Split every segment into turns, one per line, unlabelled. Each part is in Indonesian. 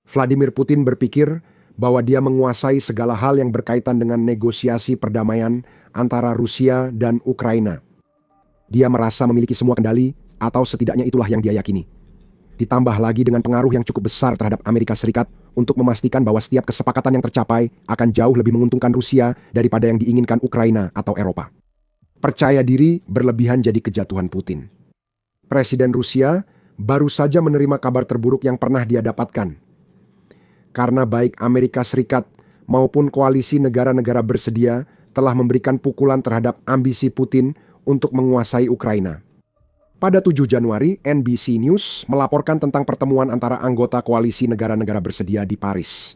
Vladimir Putin berpikir bahwa dia menguasai segala hal yang berkaitan dengan negosiasi perdamaian antara Rusia dan Ukraina. Dia merasa memiliki semua kendali, atau setidaknya itulah yang dia yakini. Ditambah lagi dengan pengaruh yang cukup besar terhadap Amerika Serikat untuk memastikan bahwa setiap kesepakatan yang tercapai akan jauh lebih menguntungkan Rusia daripada yang diinginkan Ukraina atau Eropa. Percaya diri berlebihan jadi kejatuhan Putin. Presiden Rusia baru saja menerima kabar terburuk yang pernah dia dapatkan. Karena baik Amerika Serikat maupun koalisi negara-negara bersedia telah memberikan pukulan terhadap ambisi Putin untuk menguasai Ukraina. Pada 7 Januari, NBC News melaporkan tentang pertemuan antara anggota koalisi negara-negara bersedia di Paris.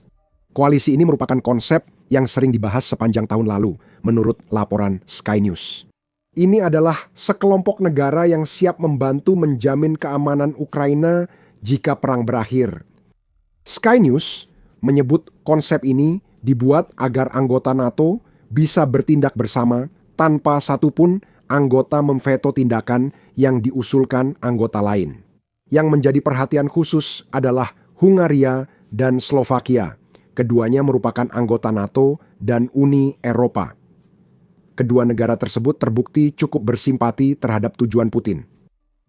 Koalisi ini merupakan konsep yang sering dibahas sepanjang tahun lalu, menurut laporan Sky News. Ini adalah sekelompok negara yang siap membantu menjamin keamanan Ukraina jika perang berakhir. Sky News menyebut konsep ini dibuat agar anggota NATO bisa bertindak bersama tanpa satupun anggota memveto tindakan yang diusulkan anggota lain. Yang menjadi perhatian khusus adalah Hungaria dan Slovakia. Keduanya merupakan anggota NATO dan Uni Eropa. Kedua negara tersebut terbukti cukup bersimpati terhadap tujuan Putin.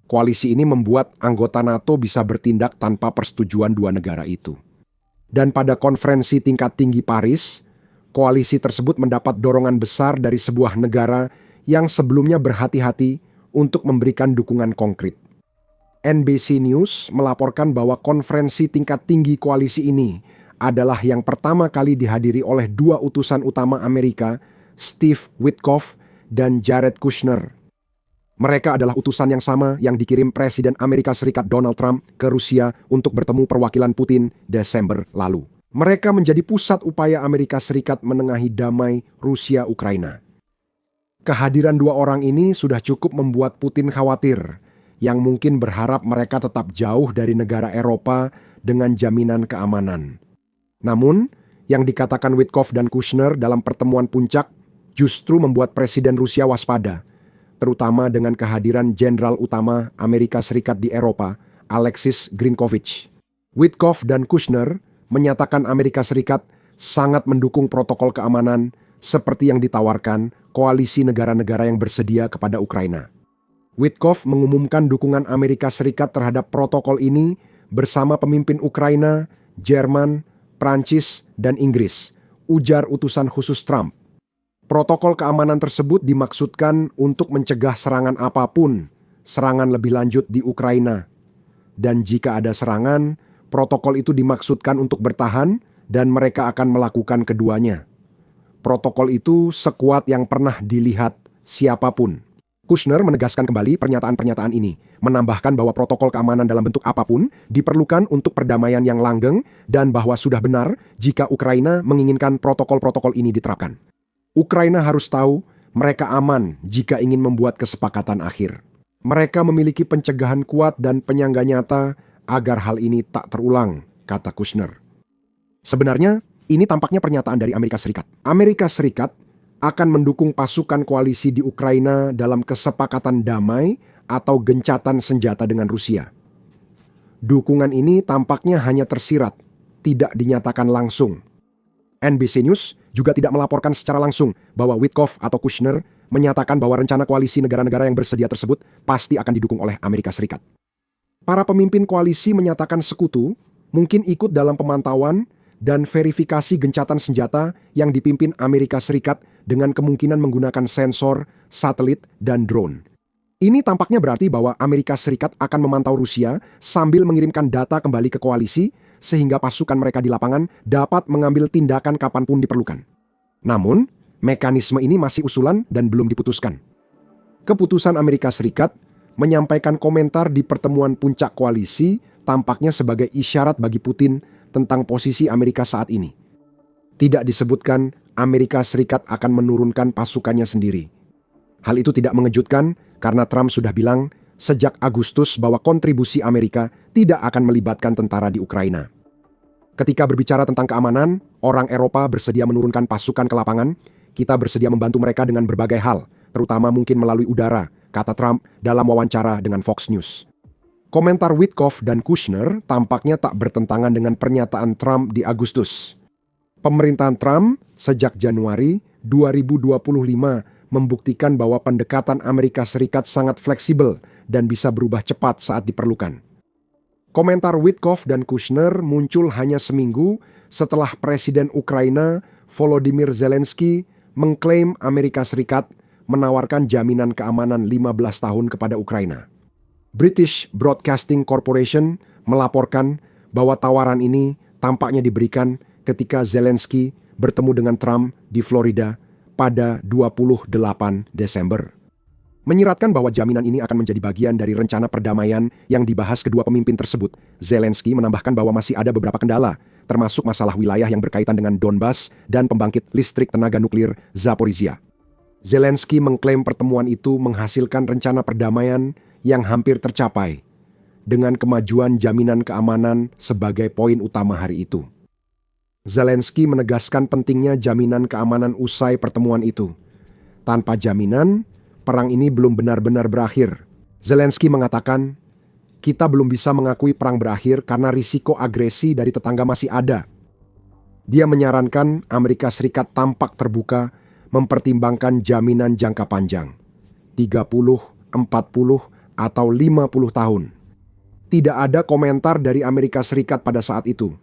Koalisi ini membuat anggota NATO bisa bertindak tanpa persetujuan dua negara itu. Dan pada konferensi tingkat tinggi Paris, koalisi tersebut mendapat dorongan besar dari sebuah negara yang sebelumnya berhati-hati untuk memberikan dukungan konkret. NBC News melaporkan bahwa konferensi tingkat tinggi koalisi ini adalah yang pertama kali dihadiri oleh dua utusan utama Amerika, Steve Witkoff dan Jared Kushner. Mereka adalah utusan yang sama yang dikirim Presiden Amerika Serikat Donald Trump ke Rusia untuk bertemu perwakilan Putin Desember lalu. Mereka menjadi pusat upaya Amerika Serikat menengahi damai Rusia-Ukraina. Kehadiran dua orang ini sudah cukup membuat Putin khawatir, yang mungkin berharap mereka tetap jauh dari negara Eropa dengan jaminan keamanan. Namun, yang dikatakan Witkoff dan Kushner dalam pertemuan puncak justru membuat Presiden Rusia waspada, terutama dengan kehadiran Jenderal Utama Amerika Serikat di Eropa, Alexis Grinkovich. Witkoff dan Kushner menyatakan Amerika Serikat sangat mendukung protokol keamanan seperti yang ditawarkan koalisi negara-negara yang bersedia kepada Ukraina. Witkoff mengumumkan dukungan Amerika Serikat terhadap protokol ini bersama pemimpin Ukraina, Jerman, Prancis, dan Inggris, ujar utusan khusus Trump. Protokol keamanan tersebut dimaksudkan untuk mencegah serangan apapun, serangan lebih lanjut di Ukraina. Dan jika ada serangan, protokol itu dimaksudkan untuk bertahan dan mereka akan melakukan keduanya. Protokol itu sekuat yang pernah dilihat siapapun. Kushner menegaskan kembali pernyataan-pernyataan ini, menambahkan bahwa protokol keamanan dalam bentuk apapun diperlukan untuk perdamaian yang langgeng dan bahwa sudah benar jika Ukraina menginginkan protokol-protokol ini diterapkan. Ukraina harus tahu mereka aman jika ingin membuat kesepakatan akhir. Mereka memiliki pencegahan kuat dan penyangga nyata agar hal ini tak terulang, kata Kushner. Sebenarnya, ini tampaknya pernyataan dari Amerika Serikat. Amerika Serikat akan mendukung pasukan koalisi di Ukraina dalam kesepakatan damai atau gencatan senjata dengan Rusia. Dukungan ini tampaknya hanya tersirat, tidak dinyatakan langsung. NBC News juga tidak melaporkan secara langsung bahwa Witkoff atau Kushner menyatakan bahwa rencana koalisi negara-negara yang bersedia tersebut pasti akan didukung oleh Amerika Serikat. Para pemimpin koalisi menyatakan sekutu mungkin ikut dalam pemantauan dan verifikasi gencatan senjata yang dipimpin Amerika Serikat dengan kemungkinan menggunakan sensor, satelit, dan drone. Ini tampaknya berarti bahwa Amerika Serikat akan memantau Rusia sambil mengirimkan data kembali ke koalisi sehingga pasukan mereka di lapangan dapat mengambil tindakan kapanpun diperlukan. Namun, mekanisme ini masih usulan dan belum diputuskan. Keputusan Amerika Serikat menyampaikan komentar di pertemuan puncak koalisi tampaknya sebagai isyarat bagi Putin tentang posisi Amerika saat ini. Tidak disebutkan Amerika Serikat akan menurunkan pasukannya sendiri. Hal itu tidak mengejutkan karena Trump sudah bilang sejak Agustus bahwa kontribusi Amerika tidak akan melibatkan tentara di Ukraina. Ketika berbicara tentang keamanan, orang Eropa bersedia menurunkan pasukan ke lapangan, kita bersedia membantu mereka dengan berbagai hal, terutama mungkin melalui udara, kata Trump dalam wawancara dengan Fox News. Komentar Witkoff dan Kushner tampaknya tak bertentangan dengan pernyataan Trump di Agustus. Pemerintahan Trump sejak Januari 2025 membuktikan bahwa pendekatan Amerika Serikat sangat fleksibel dan bisa berubah cepat saat diperlukan. Komentar Witkoff dan Kushner muncul hanya seminggu setelah Presiden Ukraina Volodymyr Zelensky mengklaim Amerika Serikat menawarkan jaminan keamanan 15 tahun kepada Ukraina. British Broadcasting Corporation melaporkan bahwa tawaran ini tampaknya diberikan ketika Zelensky bertemu dengan Trump di Florida pada 28 Desember. Menyiratkan bahwa jaminan ini akan menjadi bagian dari rencana perdamaian yang dibahas kedua pemimpin tersebut. Zelensky menambahkan bahwa masih ada beberapa kendala, termasuk masalah wilayah yang berkaitan dengan Donbas dan pembangkit listrik tenaga nuklir Zaporizhia. Zelensky mengklaim pertemuan itu menghasilkan rencana perdamaian yang hampir tercapai, dengan kemajuan jaminan keamanan sebagai poin utama hari itu. Zelensky menegaskan pentingnya jaminan keamanan usai pertemuan itu. Tanpa jaminan, perang ini belum benar-benar berakhir. Zelensky mengatakan, kita belum bisa mengakui perang berakhir karena risiko agresi dari tetangga masih ada. Dia menyarankan Amerika Serikat tampak terbuka mempertimbangkan jaminan jangka panjang, 30, 40, atau 50 tahun. Tidak ada komentar dari Amerika Serikat pada saat itu.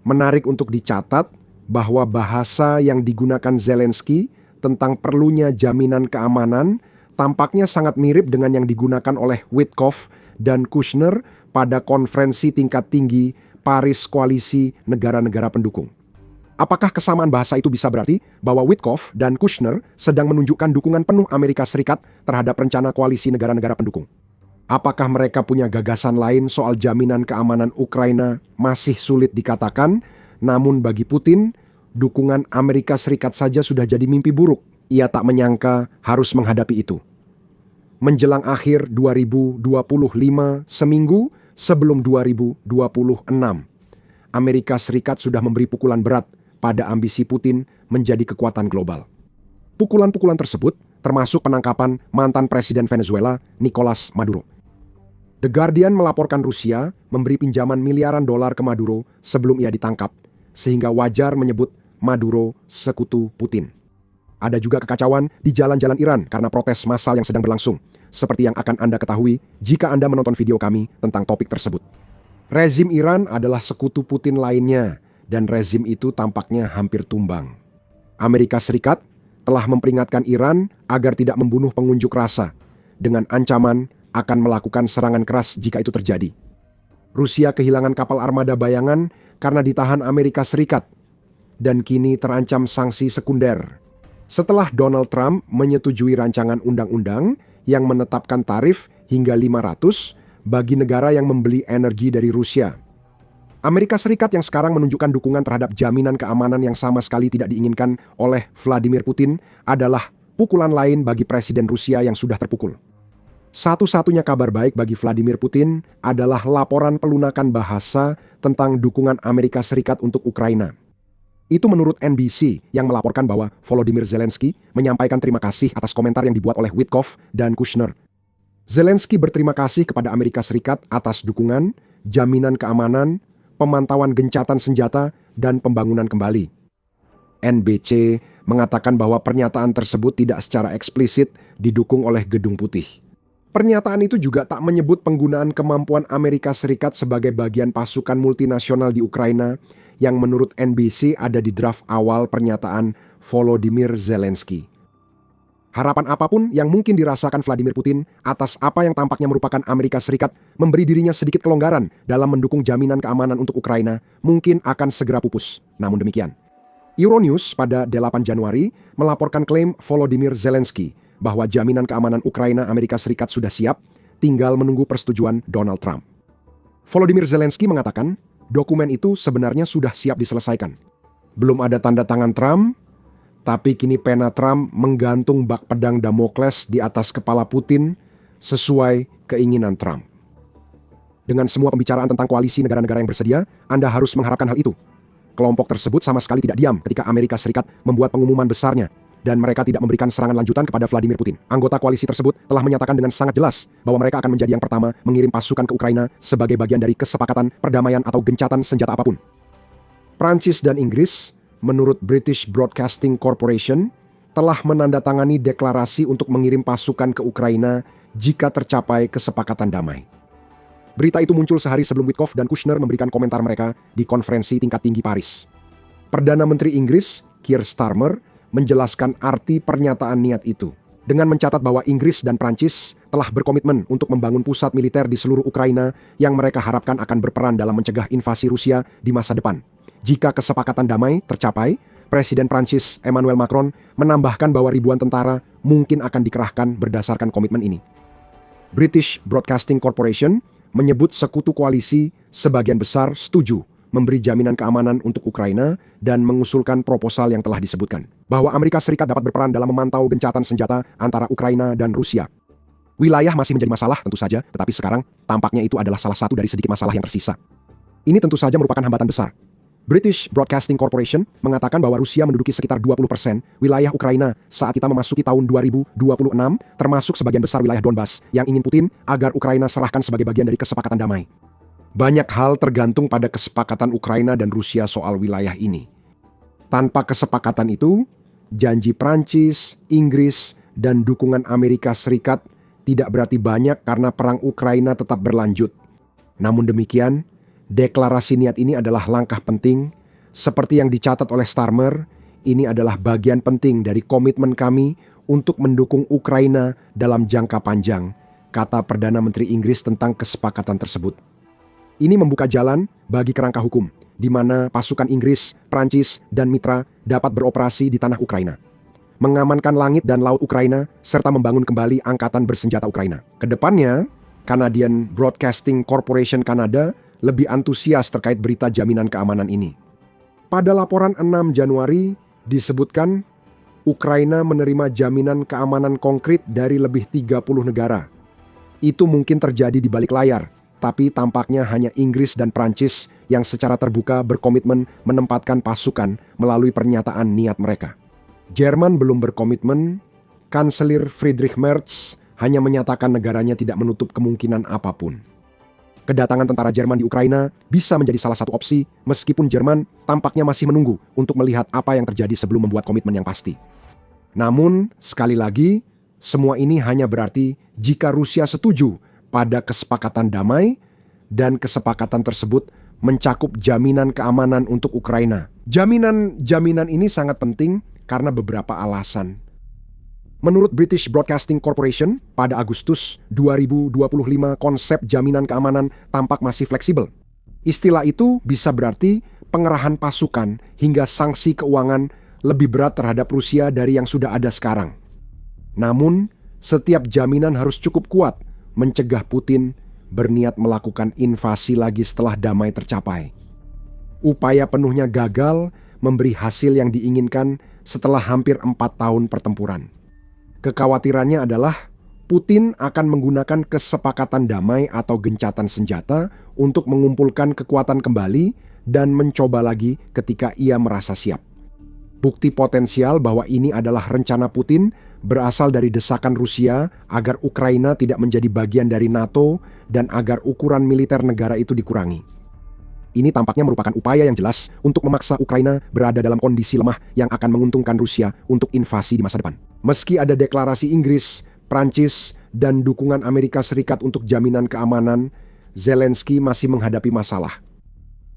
Menarik untuk dicatat bahwa bahasa yang digunakan Zelensky tentang perlunya jaminan keamanan tampaknya sangat mirip dengan yang digunakan oleh Witkoff dan Kushner pada konferensi tingkat tinggi Paris Koalisi Negara-Negara Pendukung. Apakah kesamaan bahasa itu bisa berarti bahwa Witkoff dan Kushner sedang menunjukkan dukungan penuh Amerika Serikat terhadap rencana koalisi negara-negara pendukung? Apakah mereka punya gagasan lain soal jaminan keamanan Ukraina masih sulit dikatakan, namun bagi Putin, dukungan Amerika Serikat saja sudah jadi mimpi buruk. Ia tak menyangka harus menghadapi itu. Menjelang akhir 2025, seminggu sebelum 2026, Amerika Serikat sudah memberi pukulan berat pada ambisi Putin menjadi kekuatan global. Pukulan-pukulan tersebut termasuk penangkapan mantan Presiden Venezuela, Nicolas Maduro. The Guardian melaporkan Rusia memberi pinjaman miliaran dolar ke Maduro sebelum ia ditangkap, sehingga wajar menyebut Maduro sekutu Putin. Ada juga kekacauan di jalan-jalan Iran karena protes massal yang sedang berlangsung, seperti yang akan Anda ketahui jika Anda menonton video kami tentang topik tersebut. Rezim Iran adalah sekutu Putin lainnya, dan rezim itu tampaknya hampir tumbang. Amerika Serikat telah memperingatkan Iran agar tidak membunuh pengunjuk rasa, dengan ancaman akan melakukan serangan keras jika itu terjadi. Rusia kehilangan kapal armada bayangan karena ditahan Amerika Serikat, dan kini terancam sanksi sekunder. Setelah Donald Trump menyetujui rancangan undang-undang yang menetapkan tarif hingga 500 bagi negara yang membeli energi dari Rusia. Amerika Serikat yang sekarang menunjukkan dukungan terhadap jaminan keamanan yang sama sekali tidak diinginkan oleh Vladimir Putin adalah pukulan lain bagi Presiden Rusia yang sudah terpukul. Satu-satunya kabar baik bagi Vladimir Putin adalah laporan pelunakan bahasa tentang dukungan Amerika Serikat untuk Ukraina. Itu menurut NBC yang melaporkan bahwa Volodymyr Zelensky menyampaikan terima kasih atas komentar yang dibuat oleh Witkoff dan Kushner. Zelensky berterima kasih kepada Amerika Serikat atas dukungan, jaminan keamanan, pemantauan gencatan senjata, dan pembangunan kembali. NBC mengatakan bahwa pernyataan tersebut tidak secara eksplisit didukung oleh Gedung Putih. Pernyataan itu juga tak menyebut penggunaan kemampuan Amerika Serikat sebagai bagian pasukan multinasional di Ukraina yang menurut NBC ada di draft awal pernyataan Volodymyr Zelensky. Harapan apapun yang mungkin dirasakan Vladimir Putin atas apa yang tampaknya merupakan Amerika Serikat memberi dirinya sedikit kelonggaran dalam mendukung jaminan keamanan untuk Ukraina mungkin akan segera pupus. Namun demikian, Euronews pada 8 Januari melaporkan klaim Volodymyr Zelensky bahwa jaminan keamanan Ukraina Amerika Serikat sudah siap, tinggal menunggu persetujuan Donald Trump. Volodymyr Zelensky mengatakan dokumen itu sebenarnya sudah siap diselesaikan. Belum ada tanda tangan Trump, tapi kini pena Trump menggantung bak pedang Damokles di atas kepala Putin sesuai keinginan Trump. Dengan semua pembicaraan tentang koalisi negara-negara yang bersedia, Anda harus mengharapkan hal itu. Kelompok tersebut sama sekali tidak diam ketika Amerika Serikat membuat pengumuman besarnya. dan mereka tidak memberikan serangan lanjutan kepada Vladimir Putin. Anggota koalisi tersebut telah menyatakan dengan sangat jelas bahwa mereka akan menjadi yang pertama mengirim pasukan ke Ukraina sebagai bagian dari kesepakatan perdamaian atau gencatan senjata apapun. Prancis dan Inggris, menurut British Broadcasting Corporation, telah menandatangani deklarasi untuk mengirim pasukan ke Ukraina jika tercapai kesepakatan damai. Berita itu muncul sehari sebelum Witkoff dan Kushner memberikan komentar mereka di konferensi tingkat tinggi Paris. Perdana Menteri Inggris, Keir Starmer, menjelaskan arti pernyataan niat itu dengan mencatat bahwa Inggris dan Prancis telah berkomitmen untuk membangun pusat militer di seluruh Ukraina yang mereka harapkan akan berperan dalam mencegah invasi Rusia di masa depan. Jika kesepakatan damai tercapai, Presiden Prancis Emmanuel Macron menambahkan bahwa ribuan tentara mungkin akan dikerahkan berdasarkan komitmen ini. British Broadcasting Corporation menyebut sekutu koalisi sebagian besar setuju memberi jaminan keamanan untuk Ukraina dan mengusulkan proposal yang telah disebutkan, bahwa Amerika Serikat dapat berperan dalam memantau gencatan senjata antara Ukraina dan Rusia. Wilayah masih menjadi masalah tentu saja, tetapi sekarang tampaknya itu adalah salah satu dari sedikit masalah yang tersisa. Ini tentu saja merupakan hambatan besar. British Broadcasting Corporation mengatakan bahwa Rusia menduduki sekitar 20% wilayah Ukraina saat kita memasuki tahun 2026, termasuk sebagian besar wilayah Donbas yang ingin Putin agar Ukraina serahkan sebagai bagian dari kesepakatan damai. Banyak hal tergantung pada kesepakatan Ukraina dan Rusia soal wilayah ini. Tanpa kesepakatan itu, janji Prancis, Inggris, dan dukungan Amerika Serikat tidak berarti banyak karena perang Ukraina tetap berlanjut. Namun demikian, deklarasi niat ini adalah langkah penting. Seperti yang dicatat oleh Starmer, ini adalah bagian penting dari komitmen kami untuk mendukung Ukraina dalam jangka panjang, kata Perdana Menteri Inggris tentang kesepakatan tersebut. Ini membuka jalan bagi kerangka hukum, di mana pasukan Inggris, Prancis, dan mitra dapat beroperasi di tanah Ukraina, mengamankan langit dan laut Ukraina, serta membangun kembali angkatan bersenjata Ukraina. Kedepannya, Canadian Broadcasting Corporation Kanada lebih antusias terkait berita jaminan keamanan ini. Pada laporan 6 Januari disebutkan Ukraina menerima jaminan keamanan konkret dari lebih 30 negara. Itu mungkin terjadi di balik layar, tapi tampaknya hanya Inggris dan Prancis yang secara terbuka berkomitmen menempatkan pasukan melalui pernyataan niat mereka. Jerman belum berkomitmen. Kanselir Friedrich Merz hanya menyatakan negaranya tidak menutup kemungkinan apapun. Kedatangan tentara Jerman di Ukraina bisa menjadi salah satu opsi, meskipun Jerman tampaknya masih menunggu untuk melihat apa yang terjadi sebelum membuat komitmen yang pasti. Namun, sekali lagi, semua ini hanya berarti jika Rusia setuju pada kesepakatan damai dan kesepakatan tersebut mencakup jaminan keamanan untuk Ukraina. Jaminan ini sangat penting karena beberapa alasan. Menurut British Broadcasting Corporation, pada Agustus 2025 konsep jaminan keamanan tampak masih fleksibel. Istilah itu bisa berarti pengerahan pasukan hingga sanksi keuangan lebih berat terhadap Rusia dari yang sudah ada sekarang. Namun, setiap jaminan harus cukup kuat mencegah Putin berniat melakukan invasi lagi setelah damai tercapai. Upaya penuhnya gagal memberi hasil yang diinginkan setelah hampir 4 tahun pertempuran. Kekhawatirannya adalah Putin akan menggunakan kesepakatan damai atau gencatan senjata untuk mengumpulkan kekuatan kembali dan mencoba lagi ketika ia merasa siap. Bukti potensial bahwa ini adalah rencana Putin berasal dari desakan Rusia agar Ukraina tidak menjadi bagian dari NATO dan agar ukuran militer negara itu dikurangi. Ini tampaknya merupakan upaya yang jelas untuk memaksa Ukraina berada dalam kondisi lemah yang akan menguntungkan Rusia untuk invasi di masa depan. Meski ada deklarasi Inggris, Prancis, dan dukungan Amerika Serikat untuk jaminan keamanan, Zelensky masih menghadapi masalah.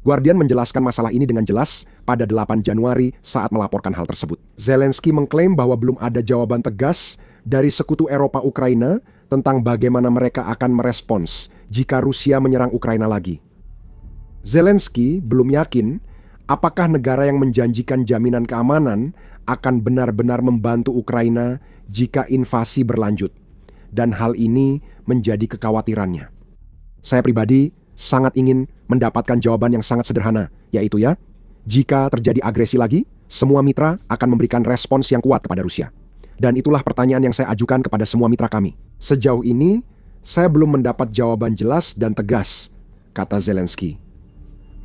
Guardian menjelaskan masalah ini dengan jelas pada 8 Januari saat melaporkan hal tersebut. Zelensky mengklaim bahwa belum ada jawaban tegas dari sekutu Eropa Ukraina tentang bagaimana mereka akan merespons jika Rusia menyerang Ukraina lagi. Zelensky belum yakin apakah negara yang menjanjikan jaminan keamanan akan benar-benar membantu Ukraina jika invasi berlanjut. Dan hal ini menjadi kekhawatirannya. Saya pribadi sangat ingin mendapatkan jawaban yang sangat sederhana, yaitu jika terjadi agresi lagi, semua mitra akan memberikan respons yang kuat kepada Rusia. Dan itulah pertanyaan yang saya ajukan kepada semua mitra kami. Sejauh ini, saya belum mendapat jawaban jelas dan tegas, kata Zelensky.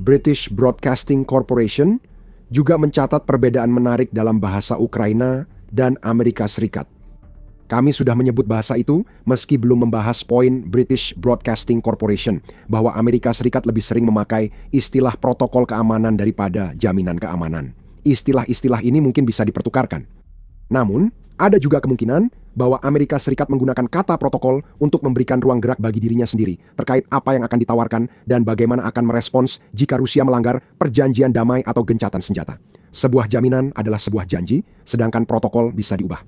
British Broadcasting Corporation juga mencatat perbedaan menarik dalam bahasa Ukraina dan Amerika Serikat. Kami sudah menyebut bahasa itu meski belum membahas poin British Broadcasting Corporation bahwa Amerika Serikat lebih sering memakai istilah protokol keamanan daripada jaminan keamanan. Istilah-istilah ini mungkin bisa dipertukarkan. Namun, ada juga kemungkinan bahwa Amerika Serikat menggunakan kata protokol untuk memberikan ruang gerak bagi dirinya sendiri terkait apa yang akan ditawarkan dan bagaimana akan merespons jika Rusia melanggar perjanjian damai atau gencatan senjata. Sebuah jaminan adalah sebuah janji, sedangkan protokol bisa diubah.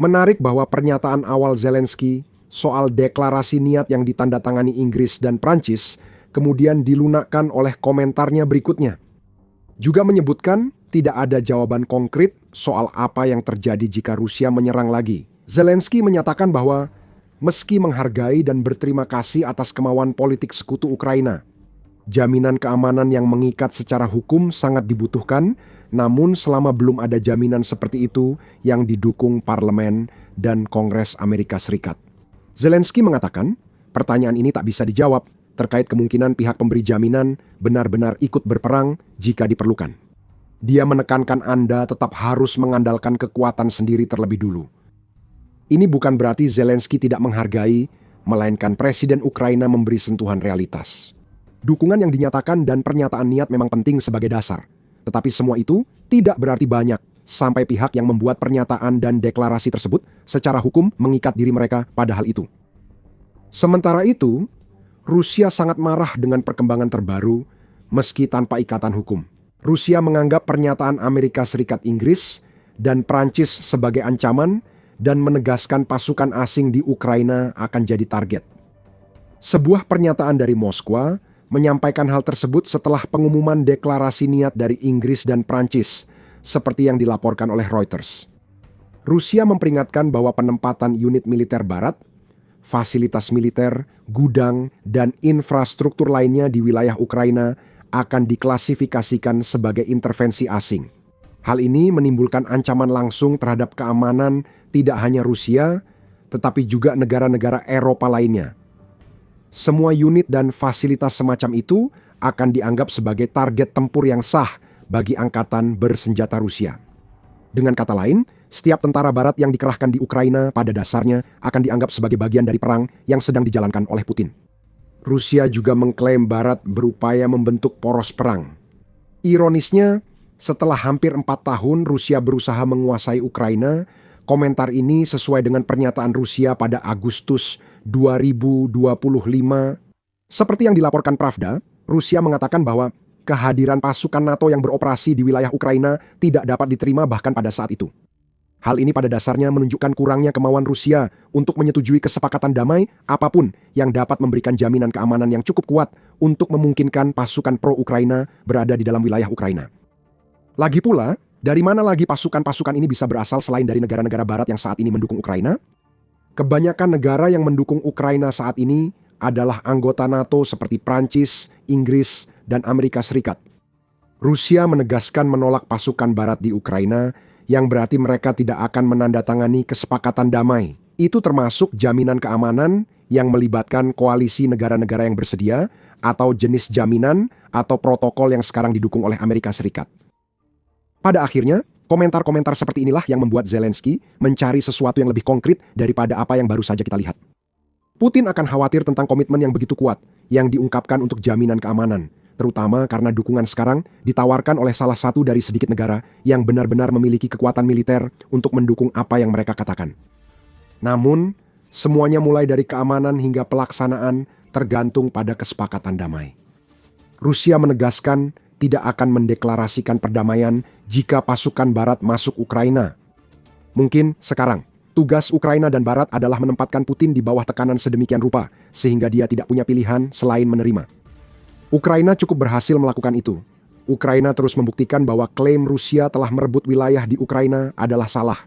Menarik bahwa pernyataan awal Zelensky soal deklarasi niat yang ditandatangani Inggris dan Prancis kemudian dilunakkan oleh komentarnya berikutnya. Juga menyebutkan tidak ada jawaban konkret soal apa yang terjadi jika Rusia menyerang lagi. Zelensky menyatakan bahwa meski menghargai dan berterima kasih atas kemauan politik sekutu Ukraina, jaminan keamanan yang mengikat secara hukum sangat dibutuhkan, namun selama belum ada jaminan seperti itu yang didukung parlemen dan Kongres Amerika Serikat. Zelensky mengatakan, pertanyaan ini tak bisa dijawab terkait kemungkinan pihak pemberi jaminan benar-benar ikut berperang jika diperlukan. Dia menekankan Anda tetap harus mengandalkan kekuatan sendiri terlebih dulu. Ini bukan berarti Zelensky tidak menghargai, melainkan Presiden Ukraina memberi sentuhan realitas. Dukungan yang dinyatakan dan pernyataan niat memang penting sebagai dasar. Tetapi semua itu tidak berarti banyak sampai pihak yang membuat pernyataan dan deklarasi tersebut secara hukum mengikat diri mereka pada hal itu. Sementara itu, Rusia sangat marah dengan perkembangan terbaru meski tanpa ikatan hukum. Rusia menganggap pernyataan Amerika Serikat, Inggris, dan Prancis sebagai ancaman dan menegaskan pasukan asing di Ukraina akan jadi target. Sebuah pernyataan dari Moskwa menyampaikan hal tersebut setelah pengumuman deklarasi niat dari Inggris dan Prancis, seperti yang dilaporkan oleh Reuters. Rusia memperingatkan bahwa penempatan unit militer Barat, fasilitas militer, gudang, dan infrastruktur lainnya di wilayah Ukraina akan diklasifikasikan sebagai intervensi asing. Hal ini menimbulkan ancaman langsung terhadap keamanan tidak hanya Rusia, tetapi juga negara-negara Eropa lainnya. Semua unit dan fasilitas semacam itu akan dianggap sebagai target tempur yang sah bagi angkatan bersenjata Rusia. Dengan kata lain, setiap tentara Barat yang dikerahkan di Ukraina pada dasarnya akan dianggap sebagai bagian dari perang yang sedang dijalankan oleh Putin. Rusia juga mengklaim Barat berupaya membentuk poros perang. Ironisnya, setelah hampir 4 tahun Rusia berusaha menguasai Ukraina, komentar ini sesuai dengan pernyataan Rusia pada Agustus 2025. Seperti yang dilaporkan Pravda, Rusia mengatakan bahwa kehadiran pasukan NATO yang beroperasi di wilayah Ukraina tidak dapat diterima bahkan pada saat itu. Hal ini pada dasarnya menunjukkan kurangnya kemauan Rusia untuk menyetujui kesepakatan damai apapun yang dapat memberikan jaminan keamanan yang cukup kuat untuk memungkinkan pasukan pro-Ukraina berada di dalam wilayah Ukraina. Lagi pula, dari mana lagi pasukan-pasukan ini bisa berasal selain dari negara-negara Barat yang saat ini mendukung Ukraina? Kebanyakan negara yang mendukung Ukraina saat ini adalah anggota NATO seperti Prancis, Inggris, dan Amerika Serikat. Rusia menegaskan menolak pasukan Barat di Ukraina, yang berarti mereka tidak akan menandatangani kesepakatan damai. Itu termasuk jaminan keamanan yang melibatkan koalisi negara-negara yang bersedia, atau jenis jaminan atau protokol yang sekarang didukung oleh Amerika Serikat. Pada akhirnya, komentar-komentar seperti inilah yang membuat Zelensky mencari sesuatu yang lebih konkret daripada apa yang baru saja kita lihat. Putin akan khawatir tentang komitmen yang begitu kuat yang diungkapkan untuk jaminan keamanan, terutama karena dukungan sekarang ditawarkan oleh salah satu dari sedikit negara yang benar-benar memiliki kekuatan militer untuk mendukung apa yang mereka katakan. Namun, semuanya mulai dari keamanan hingga pelaksanaan tergantung pada kesepakatan damai. Rusia menegaskan tidak akan mendeklarasikan perdamaian jika pasukan Barat masuk Ukraina. Mungkin sekarang, tugas Ukraina dan Barat adalah menempatkan Putin di bawah tekanan sedemikian rupa, sehingga dia tidak punya pilihan selain menerima. Ukraina cukup berhasil melakukan itu. Ukraina terus membuktikan bahwa klaim Rusia telah merebut wilayah di Ukraina adalah salah.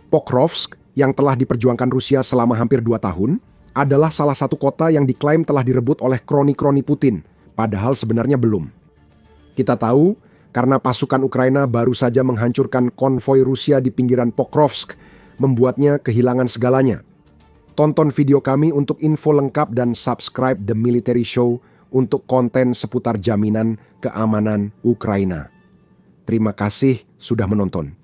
Pokrovsk, yang telah diperjuangkan Rusia selama hampir 2 tahun, adalah salah satu kota yang diklaim telah direbut oleh kroni-kroni Putin, padahal sebenarnya belum. Kita tahu, karena pasukan Ukraina baru saja menghancurkan konvoi Rusia di pinggiran Pokrovsk, membuatnya kehilangan segalanya. Tonton video kami untuk info lengkap dan subscribe The Military Show untuk konten seputar jaminan keamanan Ukraina. Terima kasih sudah menonton.